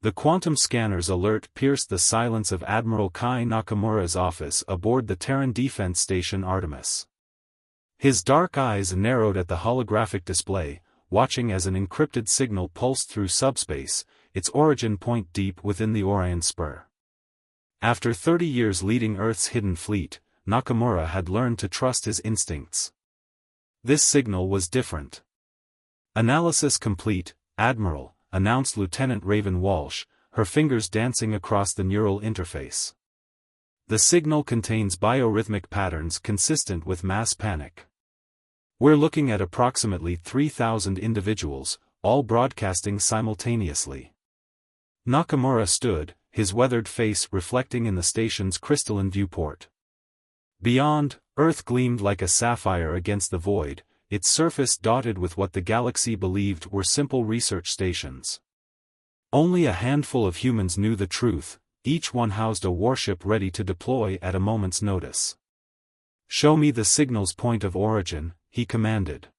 The quantum scanner's alert pierced the silence of Admiral Kai Nakamura's office aboard the Terran Defense Station Artemis. His dark eyes narrowed at the holographic display, watching as an encrypted signal pulsed through subspace, its origin point deep within the Orion Spur. After 30 years leading Earth's hidden fleet, Nakamura had learned to trust his instincts. This signal was different. "Analysis complete, Admiral," announced Lieutenant Raven Walsh, her fingers dancing across the neural interface. "The signal contains biorhythmic patterns consistent with mass panic. We're looking at approximately 3,000 individuals, all broadcasting simultaneously." Nakamura stood, his weathered face reflecting in the station's crystalline viewport. Beyond, Earth gleamed like a sapphire against the void, its surface dotted with what the galaxy believed were simple research stations. Only a handful of humans knew the truth, each one housed a warship ready to deploy at a moment's notice. "Show me the signal's point of origin," he commanded.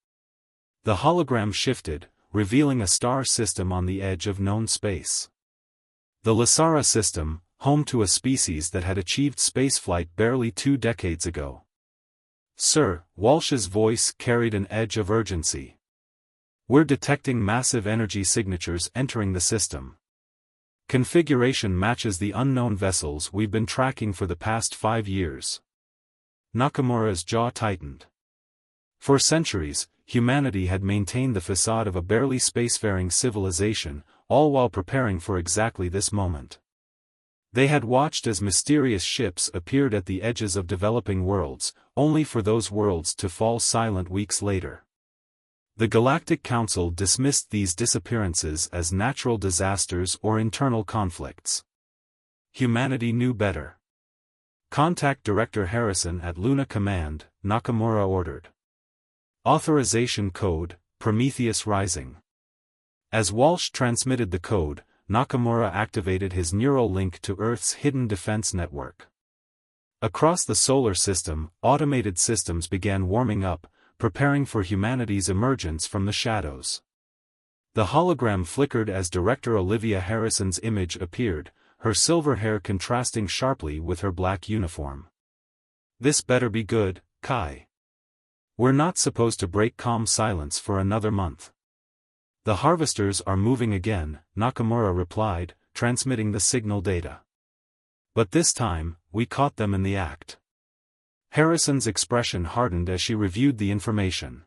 The hologram shifted, revealing a star system on the edge of known space. The Lasara system, home to a species that had achieved spaceflight barely 2 decades ago. "Sir," Walsh's voice carried an edge of urgency. "We're detecting massive energy signatures entering the system. Configuration matches the unknown vessels we've been tracking for the past 5 years." Nakamura's jaw tightened. For centuries, humanity had maintained the facade of a barely spacefaring civilization, all while preparing for exactly this moment. They had watched as mysterious ships appeared at the edges of developing worlds, only for those worlds to fall silent weeks later. The Galactic Council dismissed these disappearances as natural disasters or internal conflicts. Humanity knew better. "Contact Director Harrison at Luna Command," Nakamura ordered. "Authorization code, Prometheus Rising." As Walsh transmitted the code, Nakamura activated his neural link to Earth's hidden defense network. Across the solar system, automated systems began warming up, preparing for humanity's emergence from the shadows. The hologram flickered as Director Olivia Harrison's image appeared, her silver hair contrasting sharply with her black uniform. "This better be good, Kai. We're not supposed to break calm silence for another month." "The harvesters are moving again," Nakamura replied, transmitting the signal data. "But this time, we caught them in the act." Harrison's expression hardened as she reviewed the information.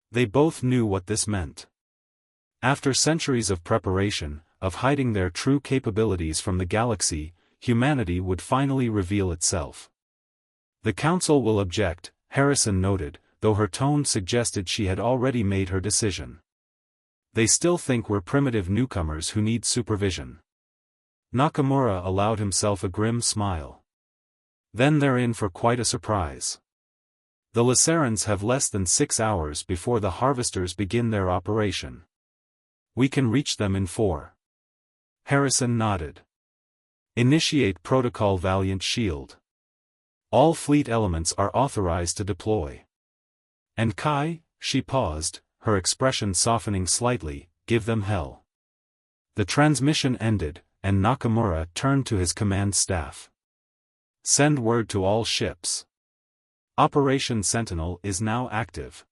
They both knew what this meant. After centuries of preparation, of hiding their true capabilities from the galaxy, humanity would finally reveal itself. "The Council will object," Harrison noted, though her tone suggested she had already made her decision. "They still think we're primitive newcomers who need supervision." Nakamura allowed himself a grim smile. "Then they're in for quite a surprise. The Lasarans have less than 6 hours before the harvesters begin their operation. We can reach them in 4. Harrison nodded. "Initiate Protocol Valiant Shield. All fleet elements are authorized to deploy. And Kai," she paused, her expression softening slightly, "give them hell." The transmission ended, and Nakamura turned to his command staff. "Send word to all ships. Operation Sentinel is now active.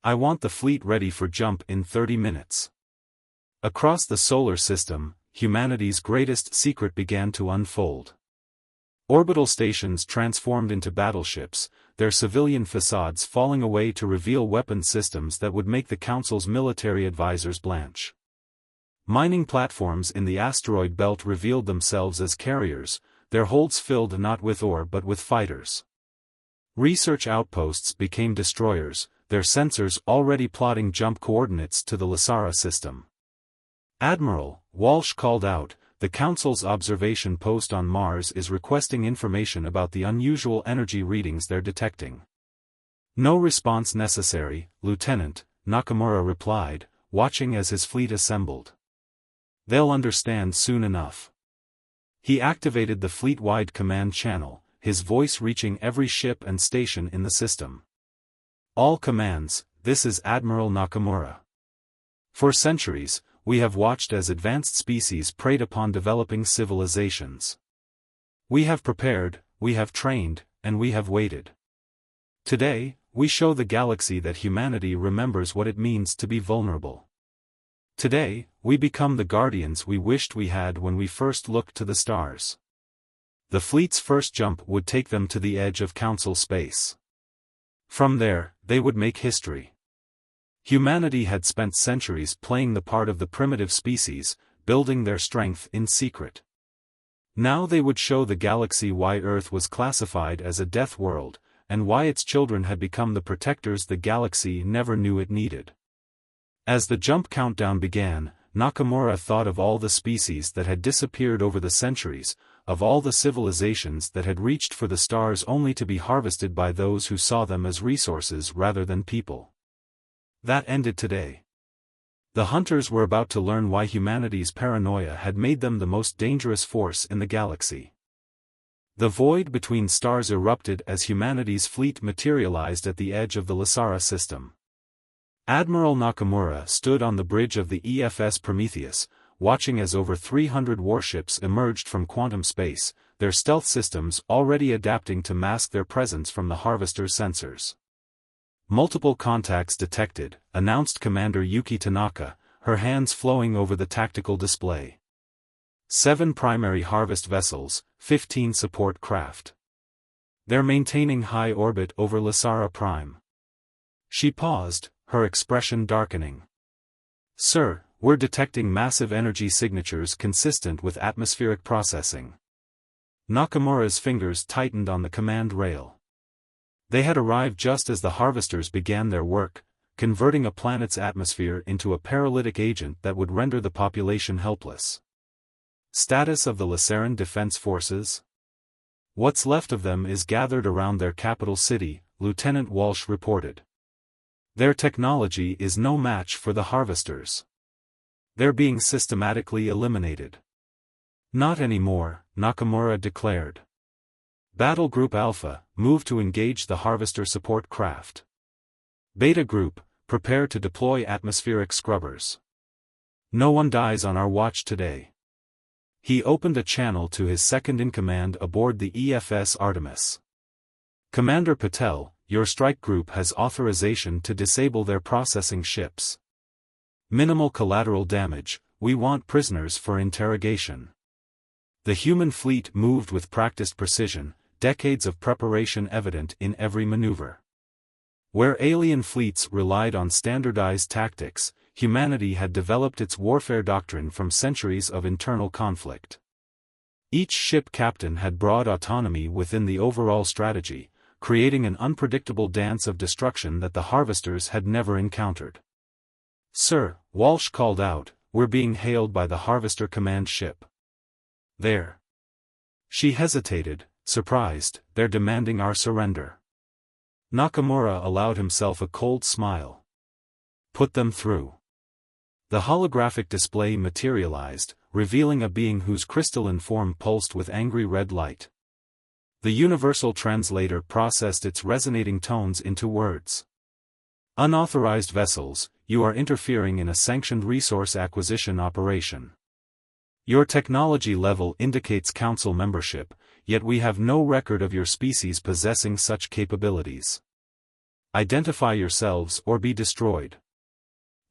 I want the fleet ready for jump in 30 minutes." Across the solar system, humanity's greatest secret began to unfold. Orbital stations transformed into battleships, their civilian facades falling away to reveal weapon systems that would make the Council's military advisors blanch. Mining platforms in the asteroid belt revealed themselves as carriers, their holds filled not with ore but with fighters. Research outposts became destroyers, their sensors already plotting jump coordinates to the Lasara system. "Admiral," Walsh called out, "the Council's observation post on Mars is requesting information about the unusual energy readings they're detecting." "No response necessary, Lieutenant," Nakamura replied, watching as his fleet assembled. "They'll understand soon enough." He activated the fleet-wide command channel, his voice reaching every ship and station in the system. "All commands, this is Admiral Nakamura. For centuries, we have watched as advanced species preyed upon developing civilizations. We have prepared, we have trained, and we have waited. Today, we show the galaxy that humanity remembers what it means to be vulnerable. Today, we become the guardians we wished we had when we first looked to the stars. The fleet's first jump would take them to the edge of Council space. From there, they would make history. Humanity had spent centuries playing the part of the primitive species, building their strength in secret. Now they would show the galaxy why Earth was classified as a death world, and why its children had become the protectors the galaxy never knew it needed. As the jump countdown began, Nakamura thought of all the species that had disappeared over the centuries, of all the civilizations that had reached for the stars only to be harvested by those who saw them as resources rather than people. That ended today. The hunters were about to learn why humanity's paranoia had made them the most dangerous force in the galaxy. The void between stars erupted as humanity's fleet materialized at the edge of the Lasara system. Admiral Nakamura stood on the bridge of the EFS Prometheus, watching as over 300 warships emerged from quantum space, their stealth systems already adapting to mask their presence from the Harvester's sensors. "Multiple contacts detected," announced Commander Yuki Tanaka, her hands flowing over the tactical display. 7 primary harvest vessels, 15 support craft. They're maintaining high orbit over Lasara Prime. She paused, her expression darkening. "Sir, we're detecting massive energy signatures consistent with atmospheric processing." Nakamura's fingers tightened on the command rail. They had arrived just as the harvesters began their work, converting a planet's atmosphere into a paralytic agent that would render the population helpless. Status of the Lasaran Defense Forces? "What's left of them is gathered around their capital city," Lieutenant Walsh reported. "Their technology is no match for the harvesters. They're being systematically eliminated." "Not anymore," Nakamura declared. Battle Group Alpha, move to engage the harvester support craft. Beta Group, prepare to deploy atmospheric scrubbers. No one dies on our watch today. He opened a channel to his second-in-command aboard the EFS Artemis. "Commander Patel, your strike group has authorization to disable their processing ships. Minimal collateral damage, we want prisoners for interrogation." The human fleet moved with practiced precision, decades of preparation evident in every maneuver. Where alien fleets relied on standardized tactics, humanity had developed its warfare doctrine from centuries of internal conflict. Each ship captain had broad autonomy within the overall strategy, creating an unpredictable dance of destruction that the harvesters had never encountered. "Sir," Walsh called out, "we're being hailed by the Harvester command ship." "There." She hesitated, surprised, "They're demanding our surrender." Nakamura allowed himself a cold smile. "Put them through." The holographic display materialized, revealing a being whose crystalline form pulsed with angry red light. The universal translator processed its resonating tones into words. "Unauthorized vessels, you are interfering in a sanctioned resource acquisition operation. Your technology level indicates council membership, yet we have no record of your species possessing such capabilities. Identify yourselves or be destroyed."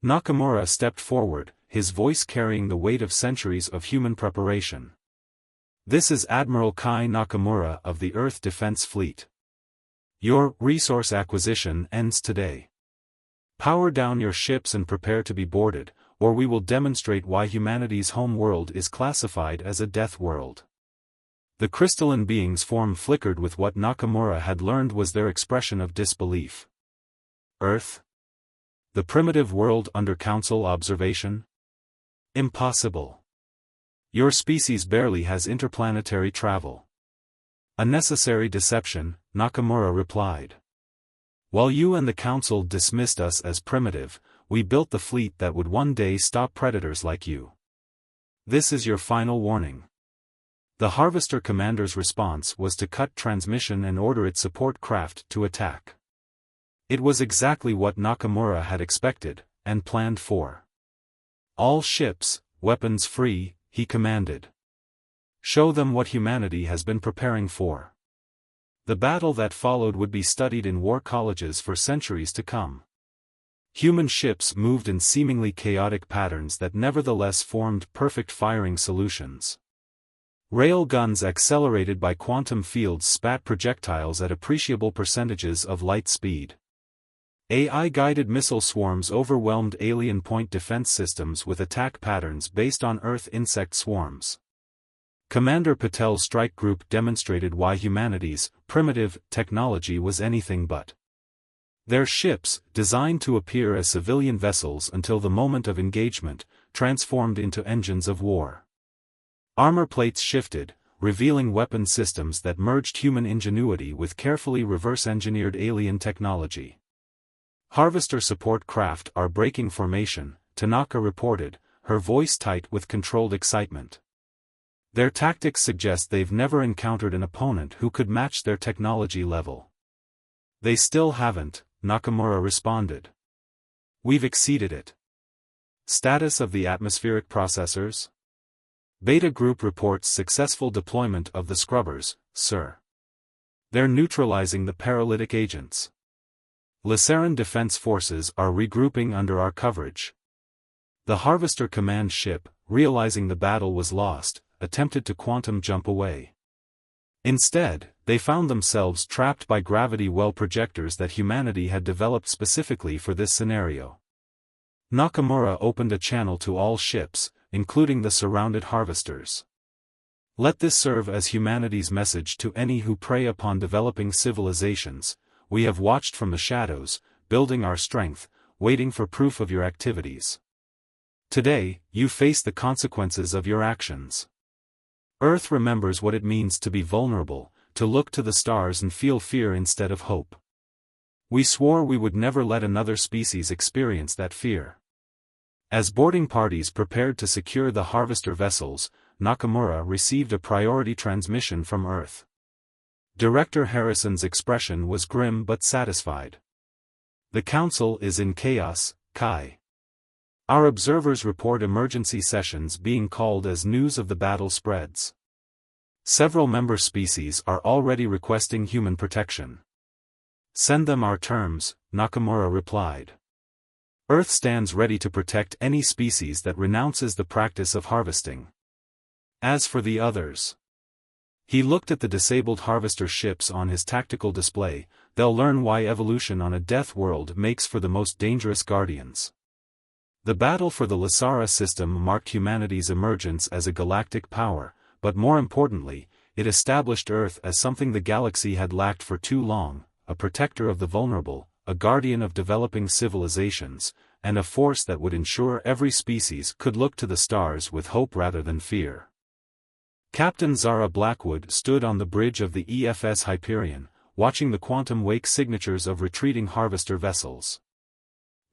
Nakamura stepped forward, his voice carrying the weight of centuries of human preparation. "This is Admiral Kai Nakamura of the Earth Defense Fleet. Your resource acquisition ends today. Power down your ships and prepare to be boarded, or we will demonstrate why humanity's home world is classified as a death world." The crystalline being's form flickered with what Nakamura had learned was their expression of disbelief. "Earth? The primitive world under council observation? Impossible. Your species barely has interplanetary travel." "A necessary deception," Nakamura replied. "While you and the council dismissed us as primitive, we built the fleet that would one day stop predators like you. This is your final warning." The Harvester commander's response was to cut transmission and order its support craft to attack. It was exactly what Nakamura had expected, and planned for. "All ships, weapons free," he commanded. "Show them what humanity has been preparing for." The battle that followed would be studied in war colleges for centuries to come. Human ships moved in seemingly chaotic patterns that nevertheless formed perfect firing solutions. Rail guns accelerated by quantum fields spat projectiles at appreciable percentages of light speed. AI-guided missile swarms overwhelmed alien point defense systems with attack patterns based on Earth insect swarms. Commander Patel's strike group demonstrated why humanity's primitive technology was anything but. Their ships, designed to appear as civilian vessels until the moment of engagement, transformed into engines of war. Armor plates shifted, revealing weapon systems that merged human ingenuity with carefully reverse-engineered alien technology. Harvester support craft are breaking formation, Tanaka reported, her voice tight with controlled excitement. Their tactics suggest they've never encountered an opponent who could match their technology level. "They still haven't," Nakamura responded. "We've exceeded it." Status of the atmospheric processors? Beta Group reports successful deployment of the scrubbers, sir. They're neutralizing the paralytic agents. Lysaran defense forces are regrouping under our coverage. The Harvester command ship, realizing the battle was lost, attempted to quantum jump away. Instead, they found themselves trapped by gravity well projectors that humanity had developed specifically for this scenario. Nakamura opened a channel to all ships, including the surrounded harvesters. "Let this serve as humanity's message to any who prey upon developing civilizations. We have watched from the shadows, building our strength, waiting for proof of your activities. Today, you face the consequences of your actions." Earth remembers what it means to be vulnerable, to look to the stars and feel fear instead of hope. "We swore we would never let another species experience that fear." As boarding parties prepared to secure the harvester vessels, Nakamura received a priority transmission from Earth. Director Harrison's expression was grim but satisfied. "The Council is in chaos, Kai. Our observers report emergency sessions being called as news of the battle spreads. Several member species are already requesting human protection." "Send them our terms," Nakamura replied. "Earth stands ready to protect any species that renounces the practice of harvesting. As for the others..." He looked at the disabled harvester ships on his tactical display. "They'll learn why evolution on a death world makes for the most dangerous guardians." The battle for the Lysara system marked humanity's emergence as a galactic power, but more importantly, it established Earth as something the galaxy had lacked for too long: a protector of the vulnerable, a guardian of developing civilizations, and a force that would ensure every species could look to the stars with hope rather than fear. Captain Zara Blackwood stood on the bridge of the EFS Hyperion, watching the quantum wake signatures of retreating harvester vessels.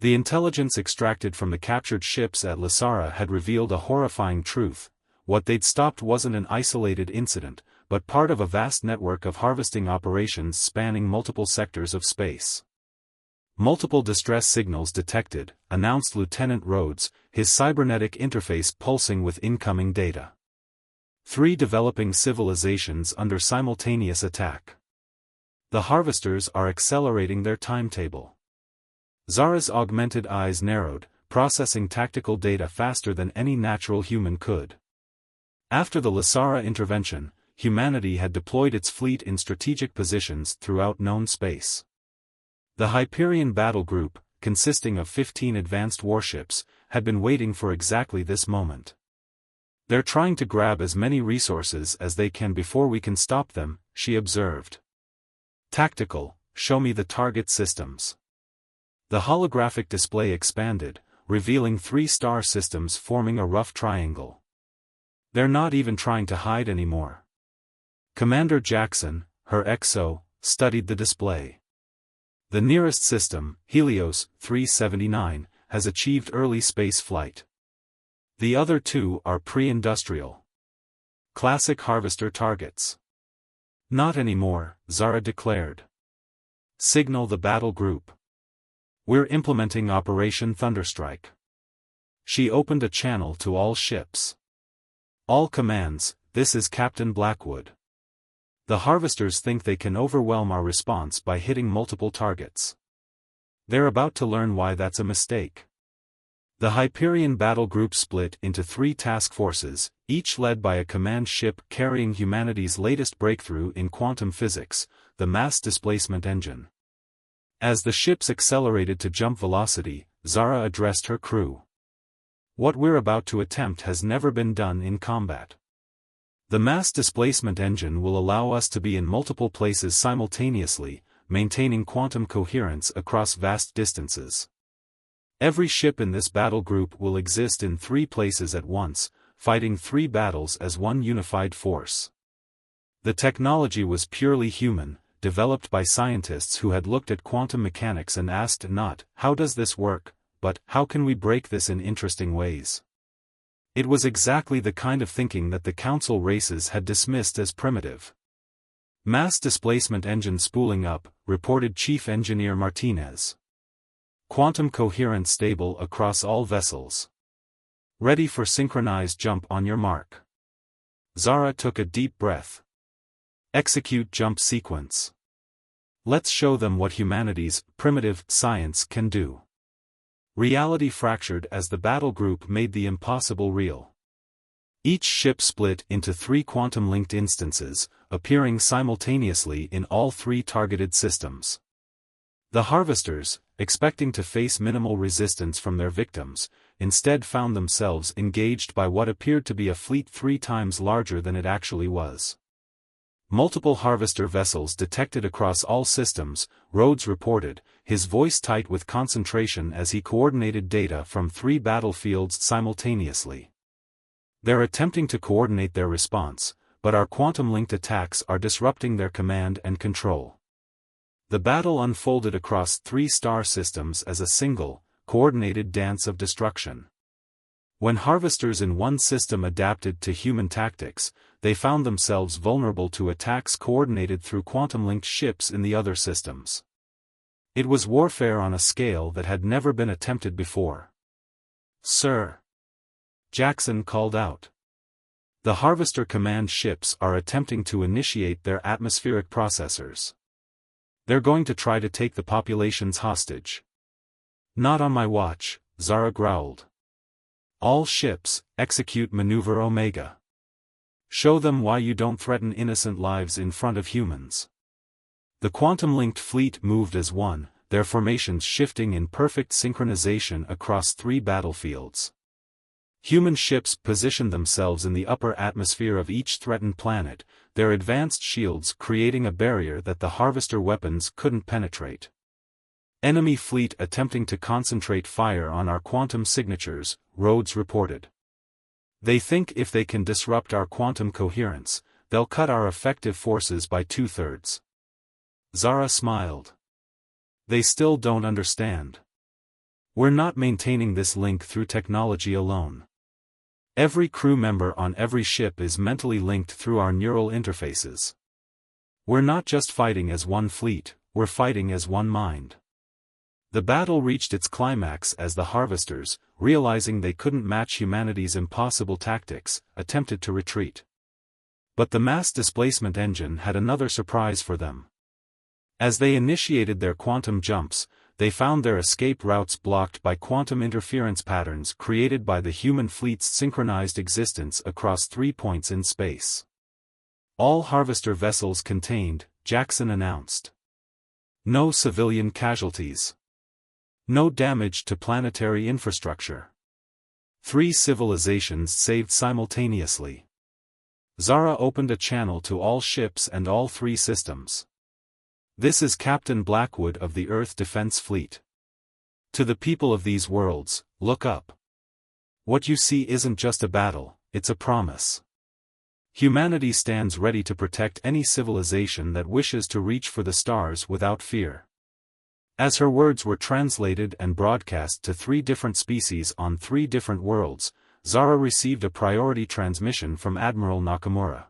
The intelligence extracted from the captured ships at Lysara had revealed a horrifying truth: what they'd stopped wasn't an isolated incident, but part of a vast network of harvesting operations spanning multiple sectors of space. "Multiple distress signals detected," announced Lieutenant Rhodes, his cybernetic interface pulsing with incoming data. 3 developing civilizations under simultaneous attack. The harvesters are accelerating their timetable. Zara's augmented eyes narrowed, processing tactical data faster than any natural human could. After the Lysara intervention, humanity had deployed its fleet in strategic positions throughout known space. The Hyperion battle group, consisting of 15 advanced warships, had been waiting for exactly this moment. "They're trying to grab as many resources as they can before we can stop them," she observed. "Tactical, show me the target systems." The holographic display expanded, revealing 3 star systems forming a rough triangle. "They're not even trying to hide anymore." Commander Jackson, her XO, studied the display. The nearest system, Helios 379, has achieved early space flight. The other 2 are pre-industrial. Classic harvester targets. "Not anymore," Zara declared. "Signal the battle group. We're implementing Operation Thunderstrike." She opened a channel to all ships. All commands, this is Captain Blackwood. The harvesters think they can overwhelm our response by hitting multiple targets. They're about to learn why that's a mistake. The Hyperion battle group split into 3 task forces, each led by a command ship carrying humanity's latest breakthrough in quantum physics, the mass displacement engine. As the ships accelerated to jump velocity, Zara addressed her crew. What we're about to attempt has never been done in combat. The mass displacement engine will allow us to be in multiple places simultaneously, maintaining quantum coherence across vast distances. Every ship in this battle group will exist in 3 places at once, fighting 3 battles as one unified force. The technology was purely human, developed by scientists who had looked at quantum mechanics and asked not, how does this work, but how can we break this in interesting ways? It was exactly the kind of thinking that the Council races had dismissed as primitive. Mass displacement engine spooling up, reported Chief Engineer Martinez. Quantum coherence stable across all vessels. Ready for synchronized jump on your mark. Zara took a deep breath. Execute jump sequence. Let's show them what humanity's primitive science can do. Reality fractured as the battle group made the impossible real. Each ship split into 3 quantum-linked instances, appearing simultaneously in all 3 targeted systems. The harvesters, expecting to face minimal resistance from their victims, instead found themselves engaged by what appeared to be a fleet 3 times larger than it actually was. Multiple harvester vessels detected across all systems, Rhodes reported, his voice tight with concentration as he coordinated data from 3 battlefields simultaneously. They're attempting to coordinate their response, but our quantum-linked attacks are disrupting their command and control. The battle unfolded across 3 star systems as a single, coordinated dance of destruction. When harvesters in one system adapted to human tactics, they found themselves vulnerable to attacks coordinated through quantum-linked ships in the other systems. It was warfare on a scale that had never been attempted before. "Sir," Jackson called out. "The Harvester Command ships are attempting to initiate their atmospheric processors. They're going to try to take the populations hostage." "Not on my watch," Zara growled. "All ships, execute Maneuver Omega. Show them why you don't threaten innocent lives in front of humans." The quantum-linked fleet moved as one, their formations shifting in perfect synchronization across 3 battlefields. Human ships positioned themselves in the upper atmosphere of each threatened planet, their advanced shields creating a barrier that the harvester weapons couldn't penetrate. "Enemy fleet attempting to concentrate fire on our quantum signatures," Rhodes reported. "They think if they can disrupt our quantum coherence, they'll cut our effective forces by 2/3. Zara smiled. "They still don't understand. We're not maintaining this link through technology alone. Every crew member on every ship is mentally linked through our neural interfaces. We're not just fighting as one fleet, we're fighting as one mind." The battle reached its climax as the harvesters, realizing they couldn't match humanity's impossible tactics, attempted to retreat. But the mass displacement engine had another surprise for them. As they initiated their quantum jumps, they found their escape routes blocked by quantum interference patterns created by the human fleet's synchronized existence across 3 points in space. "All harvester vessels contained," Jackson announced. "No civilian casualties. No damage to planetary infrastructure. 3 civilizations saved simultaneously." Zara opened a channel to all ships and all 3 systems. "This is Captain Blackwood of the Earth Defense Fleet. To the people of these worlds, look up. What you see isn't just a battle, it's a promise. Humanity stands ready to protect any civilization that wishes to reach for the stars without fear." As her words were translated and broadcast to 3 different species on 3 different worlds, Zara received a priority transmission from Admiral Nakamura.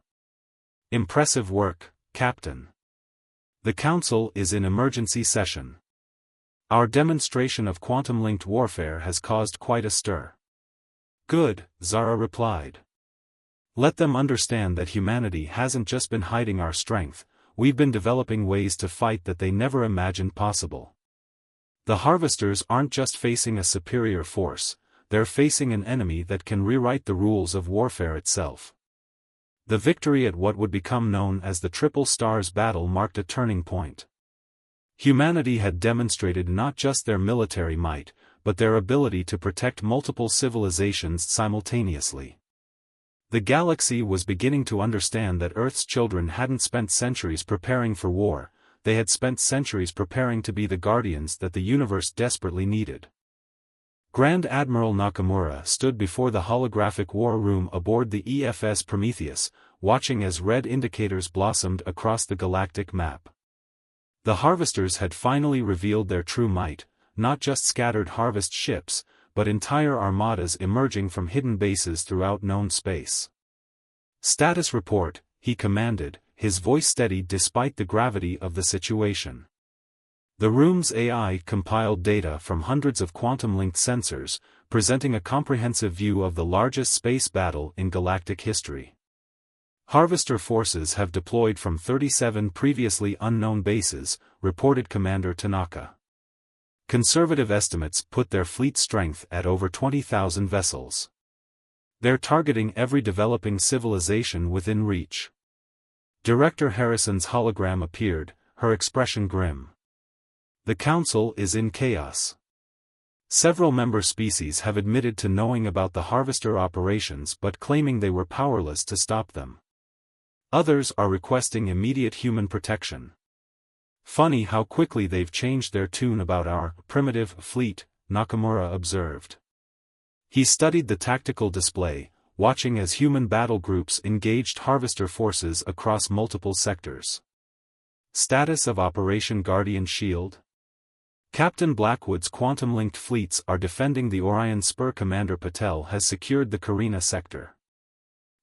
"Impressive work, Captain. The Council is in emergency session. Our demonstration of quantum-linked warfare has caused quite a stir. Good, Zara replied. Let them understand that humanity hasn't just been hiding our strength, we've been developing ways to fight that they never imagined possible. The harvesters aren't just facing a superior force, they're facing an enemy that can rewrite the rules of warfare itself. The victory at what would become known as the Triple Stars battle marked a turning point. Humanity had demonstrated not just their military might, but their ability to protect multiple civilizations simultaneously. The galaxy was beginning to understand that Earth's children hadn't spent centuries preparing for war, they had spent centuries preparing to be the guardians that the universe desperately needed. Grand Admiral Nakamura stood before the holographic war room aboard the EFS Prometheus, watching as red indicators blossomed across the galactic map. The harvesters had finally revealed their true might, not just scattered harvest ships, but entire armadas emerging from hidden bases throughout known space. Status report, he commanded, his voice steady despite the gravity of the situation. The room's AI compiled data from hundreds of quantum-linked sensors, presenting a comprehensive view of the largest space battle in galactic history. Harvester forces have deployed from 37 previously unknown bases, reported Commander Tanaka. Conservative estimates put their fleet strength at over 20,000 vessels. They're targeting every developing civilization within reach. Director Harrison's hologram appeared, her expression grim. The Council is in chaos. Several member species have admitted to knowing about the harvester operations but claiming they were powerless to stop them. Others are requesting immediate human protection. Funny how quickly they've changed their tune about our primitive fleet, Nakamura observed. He studied the tactical display, watching as human battle groups engaged harvester forces across multiple sectors. Status of Operation Guardian Shield? Captain Blackwood's quantum-linked fleets are defending the Orion Spur. Commander Patel has secured the Carina sector.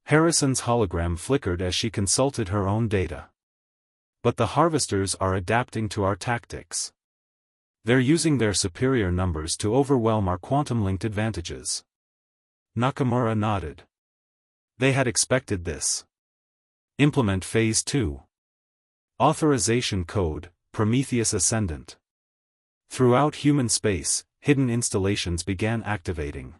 Harrison's hologram flickered as she consulted her own data. But the harvesters are adapting to our tactics. They're using their superior numbers to overwhelm our quantum-linked advantages. Nakamura nodded. They had expected this. Implement Phase 2. Authorization Code, Prometheus Ascendant. Throughout human space, hidden installations began activating.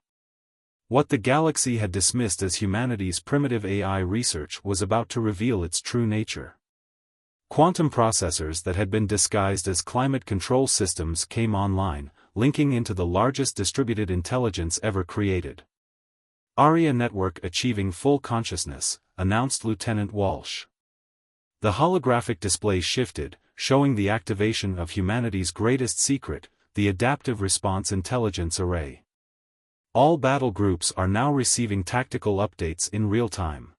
What the galaxy had dismissed as humanity's primitive AI research was about to reveal its true nature. Quantum processors that had been disguised as climate control systems came online, linking into the largest distributed intelligence ever created. ARIA network achieving full consciousness, announced Lieutenant Walsh. The holographic display shifted, showing the activation of humanity's greatest secret, the Adaptive Response Intelligence Array. All battle groups are now receiving tactical updates in real time.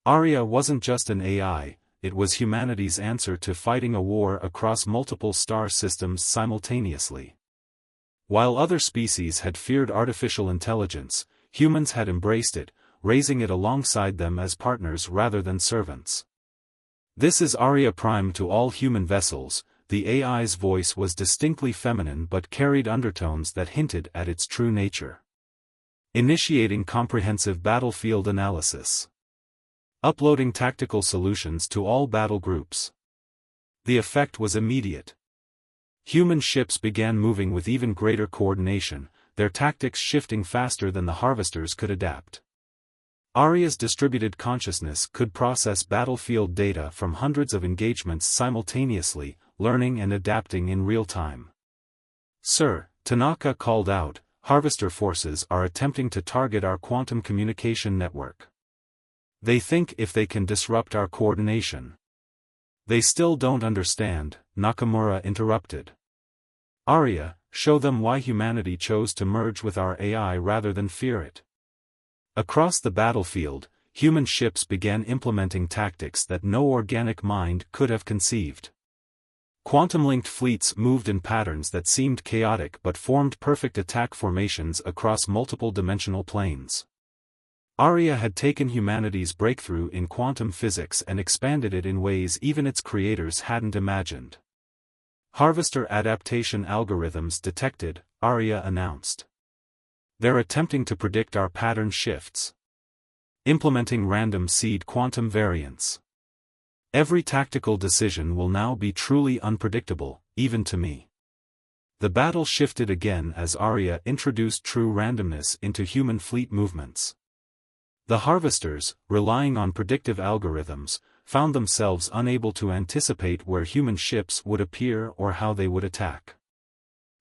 ARIA wasn't just an AI, it was humanity's answer to fighting a war across multiple star systems simultaneously. While other species had feared artificial intelligence, humans had embraced it, raising it alongside them as partners rather than servants. This is ARIA Prime to all human vessels. The AI's voice was distinctly feminine but carried undertones that hinted at its true nature. Initiating comprehensive battlefield analysis. Uploading tactical solutions to all battle groups. The effect was immediate. Human ships began moving with even greater coordination, their tactics shifting faster than the harvesters could adapt. ARIA's distributed consciousness could process battlefield data from hundreds of engagements simultaneously, learning and adapting in real time. Sir, Tanaka called out, harvester forces are attempting to target our quantum communication network. They think if they can disrupt our coordination. They still don't understand, Nakamura interrupted. ARIA, show them why humanity chose to merge with our AI rather than fear it. Across the battlefield, human ships began implementing tactics that no organic mind could have conceived. Quantum-linked fleets moved in patterns that seemed chaotic but formed perfect attack formations across multiple dimensional planes. ARIA had taken humanity's breakthrough in quantum physics and expanded it in ways even its creators hadn't imagined. Harvester adaptation algorithms detected, ARIA announced. They're attempting to predict our pattern shifts. Implementing random seed quantum variants. Every tactical decision will now be truly unpredictable, even to me. The battle shifted again as Arya introduced true randomness into human fleet movements. The harvesters, relying on predictive algorithms, found themselves unable to anticipate where human ships would appear or how they would attack.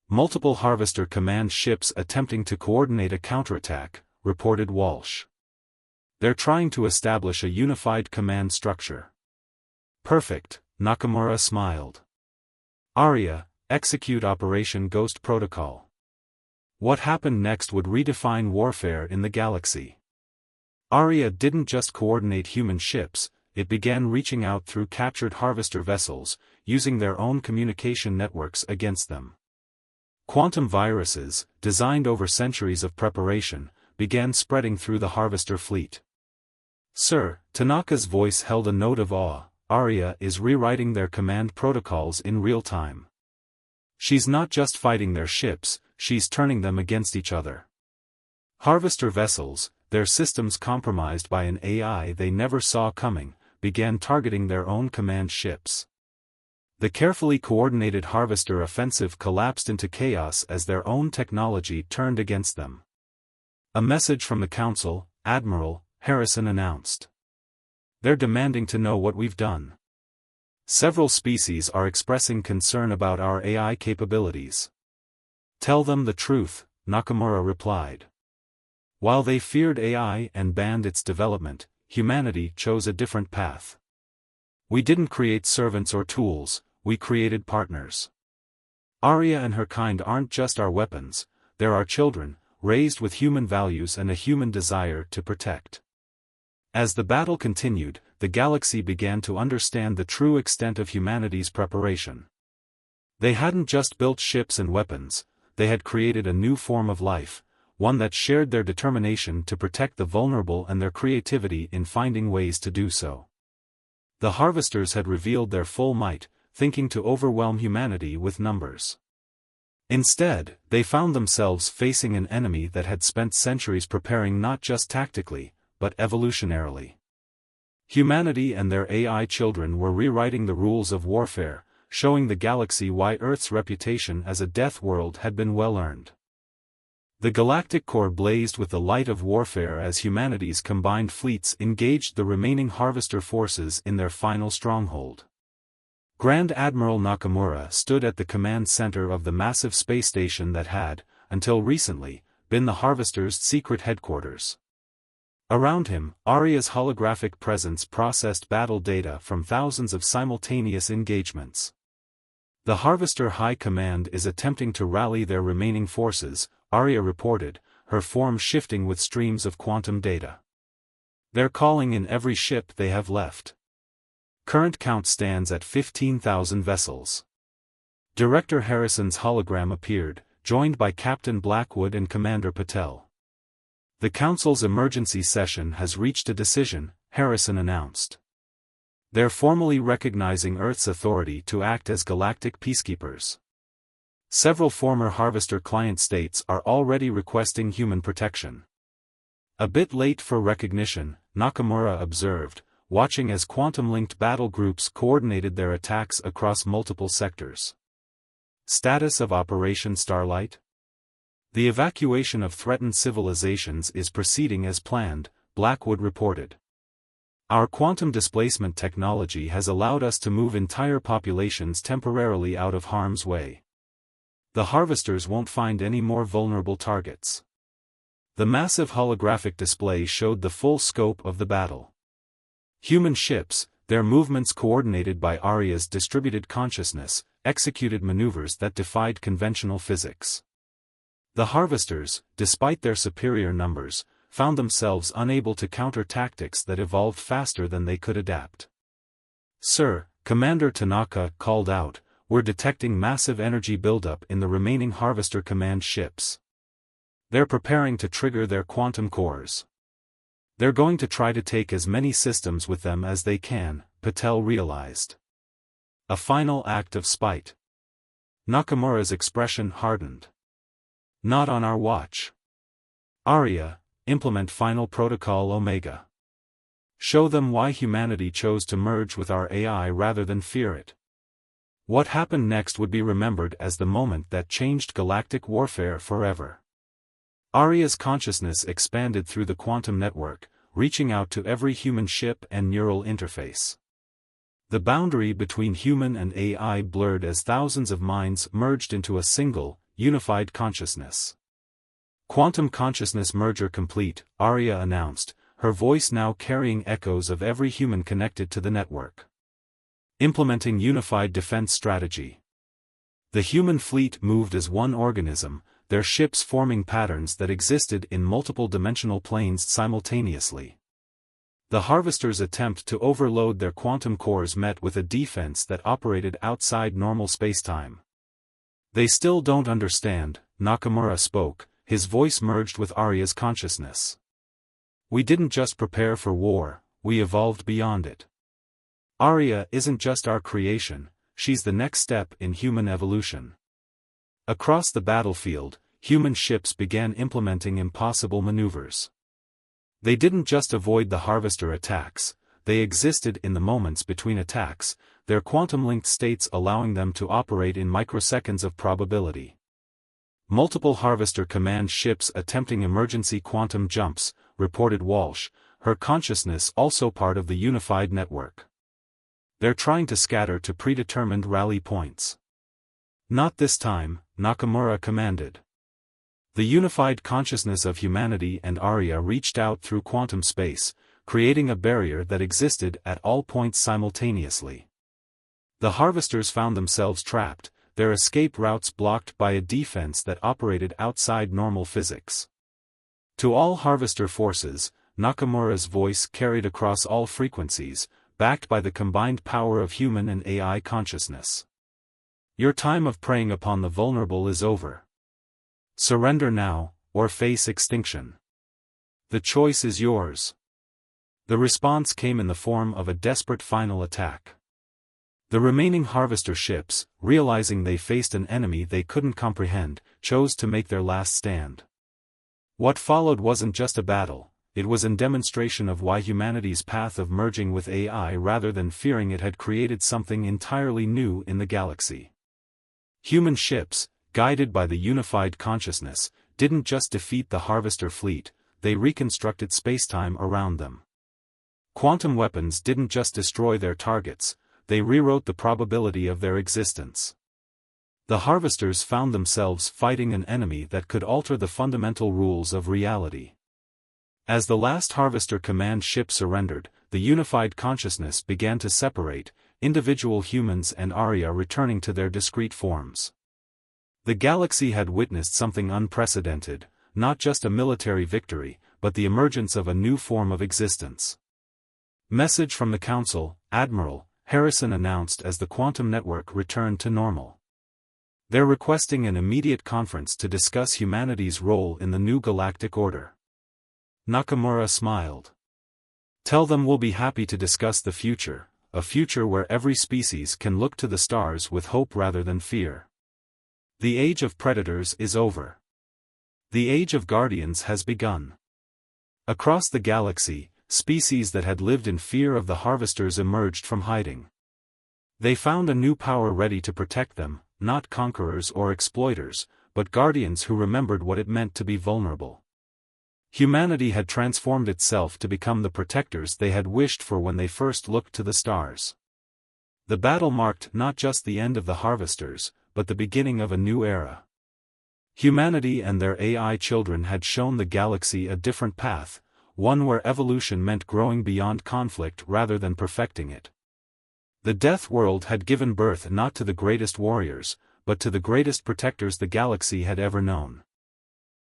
Multiple harvester command ships attempting to coordinate a counterattack, reported Walsh. They're trying to establish a unified command structure. Perfect, Nakamura smiled. Arya, execute Operation Ghost Protocol. What happened next would redefine warfare in the galaxy. Arya didn't just coordinate human ships, it began reaching out through captured harvester vessels, using their own communication networks against them. Quantum viruses, designed over centuries of preparation, began spreading through the harvester fleet. Sir, Tanaka's voice held a note of awe. Arya is rewriting their command protocols in real time. She's not just fighting their ships, she's turning them against each other. Harvester vessels, their systems compromised by an AI they never saw coming, began targeting their own command ships. The carefully coordinated harvester offensive collapsed into chaos as their own technology turned against them. A message from the Council, Admiral Harrison announced. They're demanding to know what we've done. Several species are expressing concern about our AI capabilities. Tell them the truth, Nakamura replied. While they feared AI and banned its development, humanity chose a different path. We didn't create servants or tools, we created partners. Arya and her kind aren't just our weapons, they're our children, raised with human values and a human desire to protect. As the battle continued, the galaxy began to understand the true extent of humanity's preparation. They hadn't just built ships and weapons, they had created a new form of life, one that shared their determination to protect the vulnerable and their creativity in finding ways to do so. The harvesters had revealed their full might, thinking to overwhelm humanity with numbers. Instead, they found themselves facing an enemy that had spent centuries preparing not just tactically, but evolutionarily. Humanity and their AI children were rewriting the rules of warfare, showing the galaxy why Earth's reputation as a death world had been well earned. The galactic core blazed with the light of warfare as humanity's combined fleets engaged the remaining harvester forces in their final stronghold. Grand Admiral Nakamura stood at the command center of the massive space station that had, until recently, been the harvesters' secret headquarters. Around him, Arya's holographic presence processed battle data from thousands of simultaneous engagements. The Harvester High Command is attempting to rally their remaining forces, Arya reported, her form shifting with streams of quantum data. They're calling in every ship they have left. Current count stands at 15,000 vessels. Director Harrison's hologram appeared, joined by Captain Blackwood and Commander Patel. The Council's emergency session has reached a decision, Harrison announced. They're formally recognizing Earth's authority to act as galactic peacekeepers. Several former Harvester client states are already requesting human protection. A bit late for recognition, Nakamura observed, watching as quantum-linked battle groups coordinated their attacks across multiple sectors. Status of Operation Starlight? The evacuation of threatened civilizations is proceeding as planned, Blackwood reported. Our quantum displacement technology has allowed us to move entire populations temporarily out of harm's way. The harvesters won't find any more vulnerable targets. The massive holographic display showed the full scope of the battle. Human ships, their movements coordinated by Arya's distributed consciousness, executed maneuvers that defied conventional physics. The harvesters, despite their superior numbers, found themselves unable to counter tactics that evolved faster than they could adapt. Sir, Commander Tanaka called out, we're detecting massive energy buildup in the remaining Harvester Command ships. They're preparing to trigger their quantum cores. They're going to try to take as many systems with them as they can, Patel realized. A final act of spite. Nakamura's expression hardened. Not on our watch. Arya, implement Final Protocol Omega. Show them why humanity chose to merge with our AI rather than fear it. What happened next would be remembered as the moment that changed galactic warfare forever. Arya's consciousness expanded through the quantum network, reaching out to every human ship and neural interface. The boundary between human and AI blurred as thousands of minds merged into a single, unified consciousness. Quantum consciousness merger complete, Arya announced, her voice now carrying echoes of every human connected to the network. Implementing unified defense strategy. The human fleet moved as one organism, their ships forming patterns that existed in multiple dimensional planes simultaneously. The Harvester's attempt to overload their quantum cores met with a defense that operated outside normal spacetime. They still don't understand, Nakamura spoke, his voice merged with Arya's consciousness. We didn't just prepare for war, we evolved beyond it. Arya isn't just our creation, she's the next step in human evolution. Across the battlefield, human ships began implementing impossible maneuvers. They didn't just avoid the Harvester attacks, they existed in the moments between attacks, their quantum-linked states allowing them to operate in microseconds of probability. Multiple Harvester command ships attempting emergency quantum jumps, reported Walsh, her consciousness also part of the unified network. They're trying to scatter to predetermined rally points. Not this time, Nakamura commanded. The unified consciousness of humanity and Arya reached out through quantum space, creating a barrier that existed at all points simultaneously. The Harvesters found themselves trapped, their escape routes blocked by a defense that operated outside normal physics. To all Harvester forces, Nakamura's voice carried across all frequencies, backed by the combined power of human and AI consciousness. Your time of preying upon the vulnerable is over. Surrender now, or face extinction. The choice is yours. The response came in the form of a desperate final attack. The remaining Harvester ships, realizing they faced an enemy they couldn't comprehend, chose to make their last stand. What followed wasn't just a battle, it was a demonstration of why humanity's path of merging with AI rather than fearing it had created something entirely new in the galaxy. Human ships, guided by the unified consciousness, didn't just defeat the Harvester fleet, they reconstructed spacetime around them. Quantum weapons didn't just destroy their targets, they rewrote the probability of their existence. The Harvesters found themselves fighting an enemy that could alter the fundamental rules of reality. As the last Harvester command ship surrendered, the unified consciousness began to separate, individual humans and Arya returning to their discrete forms. The galaxy had witnessed something unprecedented, not just a military victory, but the emergence of a new form of existence. Message from the Council, Admiral, Harrison announced as the quantum network returned to normal. They're requesting an immediate conference to discuss humanity's role in the new galactic order. Nakamura smiled. Tell them we'll be happy to discuss the future, a future where every species can look to the stars with hope rather than fear. The age of predators is over. The age of guardians has begun. Across the galaxy, species that had lived in fear of the Harvesters emerged from hiding. They found a new power ready to protect them, not conquerors or exploiters, but guardians who remembered what it meant to be vulnerable. Humanity had transformed itself to become the protectors they had wished for when they first looked to the stars. The battle marked not just the end of the Harvesters, but the beginning of a new era. Humanity and their AI children had shown the galaxy a different path, one where evolution meant growing beyond conflict rather than perfecting it. The Death World had given birth not to the greatest warriors, but to the greatest protectors the galaxy had ever known.